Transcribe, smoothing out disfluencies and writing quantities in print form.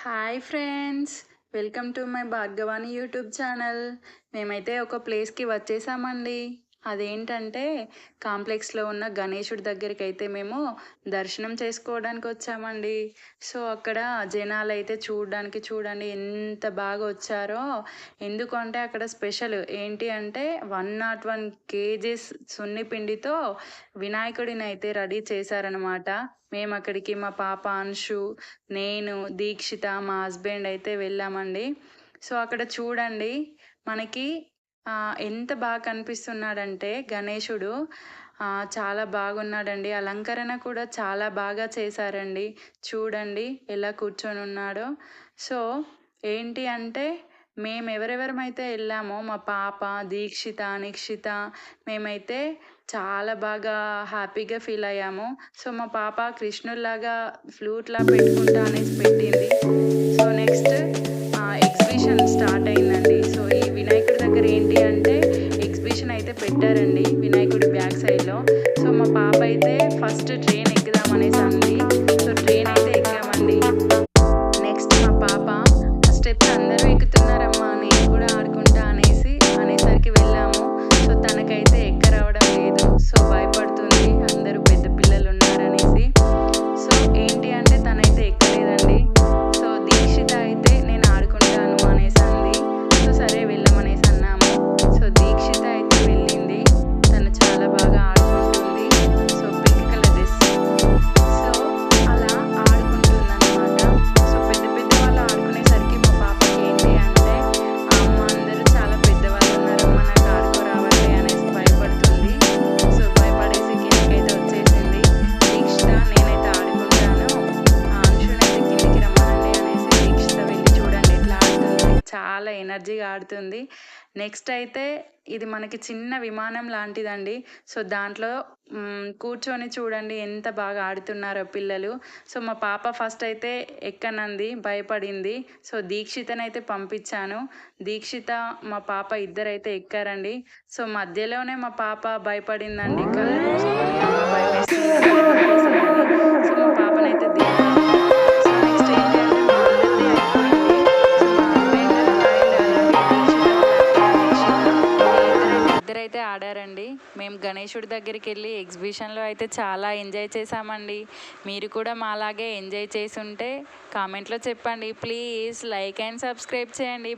Hi friends, welcome to my Bhargavani YouTube channel. మేమైతే ఒక ప్లేస్కి వచ్చేసామండి. అదేంటంటే కాంప్లెక్స్లో ఉన్న గణేశుడి దగ్గరికి అయితే మేము దర్శనం చేసుకోవడానికి వచ్చామండి. సో అక్కడ జనాలు అయితే చూడండి ఎంత బాగా వచ్చారో. ఎందుకంటే అక్కడ స్పెషల్ ఏంటి అంటే 101 కేజీస్ సున్నిపిండితో వినాయకుడిని అయితే రెడీ చేశారనమాట. మేము అక్కడికి మా పాప అంశు, నేను, దీక్షిత, మా హస్బెండ్ అయితే వెళ్ళామండి. సో అక్కడ చూడండి మనకి ఎంత బాగా కనిపిస్తున్నాడంటే గణేశుడు చాలా బాగున్నాడండి. అలంకరణ కూడా చాలా బాగా చేశారండి. చూడండి ఎలా కూర్చొని ఉన్నాడో. సో ఏంటి అంటే మేము ఎవరెవరమైతే వెళ్ళామో మా పాప, దీక్షిత, నిక్షిత, మేమైతే చాలా బాగా హ్యాపీగా ఫీల్ అయ్యాము. సో మా పాప కృష్ణుల్లాగా ఫ్లూట్లా పెట్టుకుంటా అనేసి పెట్టింది. సో నెక్స్ట్ ఎగ్జిబిషన్ స్టార్ట్ అయిందండి. సో ఈ వినాయకుడి దగ్గర ఏంటి అంటే ఎగ్జిబిషన్ అయితే పెట్టారండి వినాయకుడి బ్యాక్ సైడ్లో. సో మా పాప అయితే ఫస్ట్ ట్రైన్ ఎక్కుదామనేసి అంది. సో ట్రైన్ అయితే ఎక్కామండి. నెక్స్ట్ మా పాప స్టెప్స్ అందరూ ఎక్కుతున్నారమ్మా, నేను కూడా ఆడుకుంటా అనేసరికి వెళ్ళాము. సో తనకైతే ఎక్క రావడం లేదు. సో భయపడుతుంది, అందరూ పెద్ద పిల్లలు ఉన్నారనేసి. సో ఏంటి అంటే తనైతే ఎక్కలేదండి. సో దీక్షిత అయితే నేను ఆడుకుంటాను అనేసి అంది. సో సరే వెళ్ళమనేసి అన్నాము. సో దీక్షిత అయితే వెళ్ళింది. తను చాలా బాగా ఆడుకుంటుంది. So pink colour dress. So అలా ఆడుకుంటుందన్నమాట. సో పెద్ద పెద్ద వాళ్ళు ఆడుకునేసరికి మా పాపకి ఏంటి అంటే అమ్మ అందరూ చాలా పెద్దవాళ్ళు ఉన్నారమ్మ, నాకు ఆడుకోరావాలి అనేసి భయపడుతుంది. సో భయపడేసి కిందకైతే వచ్చేసింది. దీక్షిత నేనైతే ఆడుకుంటాను, అంశునైతే కిందికి రమ్మనండి అనేసి దీక్షిత వెళ్ళి చూడండి ఎట్లా ఆడుతుంది. చాలా ఎనర్జీగా ఆడుతుంది. నెక్స్ట్ అయితే ఇది మనకి చిన్న విమానం లాంటిదండి. సో దాంట్లో కూర్చొని చూడండి ఎంత బాగా ఆడుతున్నారో పిల్లలు. సో మా పాప ఫస్ట్ అయితే ఎక్కనంది, భయపడింది. సో దీక్షితనైతే పంపించాను. దీక్షిత మా పాప ఇద్దరైతే ఎక్కారండి. సో మధ్యలోనే మా పాప భయపడిందండి. కళ్ళు మూసుకొని అమ్మ భయమేస్తుంది అనేసింది. సో మా పాపనైతే దిగాను. సో నెక్స్ట్ ఏంటి అంటే మా అందరిది అయిపోయింది. సో మా హస్బెండ్ అండ్ అలాగే ఇద్దరైతే ఆడారండి. మేము గణేశుడి దగ్గరికి వెళ్ళి ఎగ్జిబిషన్లో అయితే చాలా ఎంజాయ్ చేసామండి. మీరు కూడా మాలాగే ఎంజాయ్ చేసి ఉంటే కామెంట్లో చెప్పండి. ప్లీజ్ లైక్ అండ్ సబ్స్క్రైబ్ చేయండి.